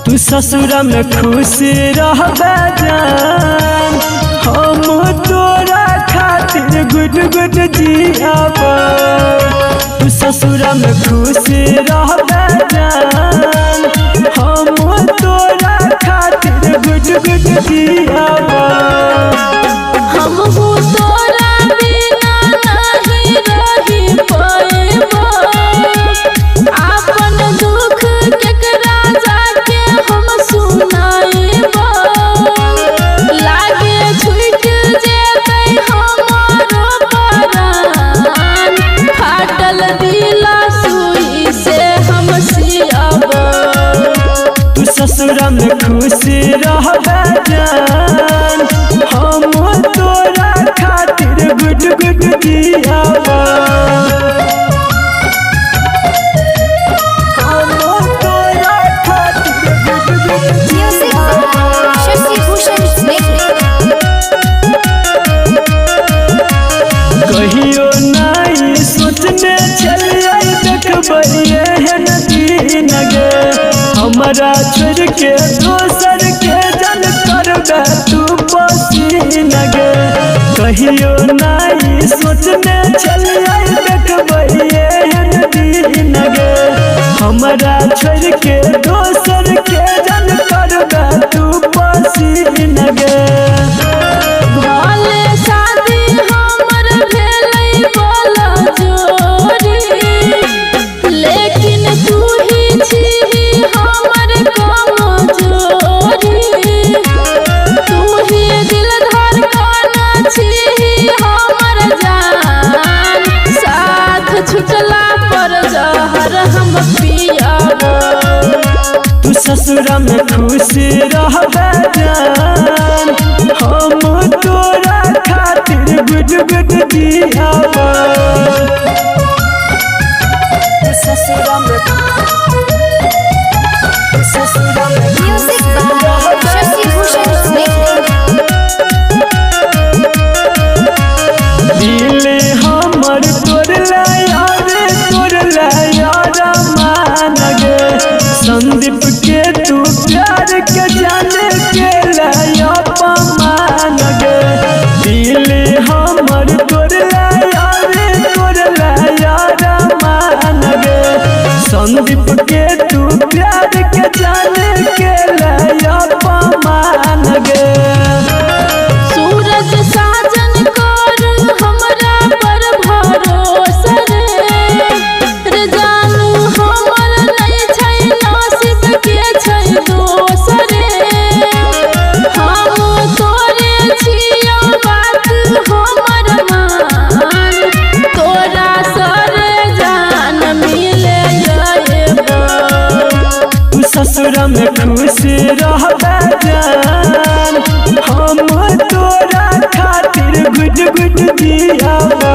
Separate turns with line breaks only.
तू ससुरा में खुश रहबे जान, हम तोरा खातिर गुड गुड जियाबो। तू ससुरा में खुश रहबे जान, हम तोरा खातिर गुड गुड जियाबो।
हम तोरा बिना नहीं रही पाएबो, अपन दुख केकरा जाके हम सुनाएबो। लागे छूट जेतै हमारो परान, फाटल दिला सुई से हम सियाबो।
तू ससुरा में खुश रहबे जान, हम तोरा खातिर गुड गुड जियाबो। हम तोरा खातिर गुड गुड जियाबो। कहियो नहीं सोचने चलिए देखबै एहन दिन गे, हमरा छोड़ के दोसर के जन करबे तू पसीन गे। कहियो नहीं सोचने चलिए देखबै एहन दिन गे, हमरा छोड़ के दोसर के जन करबे तू पसीन गे।
भले शादी हमर भेलै बोला जोरी, लेकिन तू ही छी हमर कमजोरी। तू ही दिल धड़कन छी हमर जान, साथ छुटला पर जहर हम पियाबो।
तू ससुरा में खुश रहबे जान, हम तोरा खातिर गुड गुड जियाबो। तू ससुरा में दिल हमर तोड़ला यार, तोड़ला यार मान गे। संदीप के तू प्यार के जाने के लाया पमान गे। दिल हमर तोड़ला यार, तोड़ला यार मान गे। संदीप के तू प्यार के जाने के लाया पमान गे।
सूरज साजन कर हमरा पर भरोसा रे जानू, हमर नहीं छै नसीब के छै दोसरे। हम तोरे छियौ बात हमर मान, तोरा सरे जान मिले जाएबो।
तू ससुरा में खुश रहबे जान, हम तोरा खातिर गुड गुड जियाबो।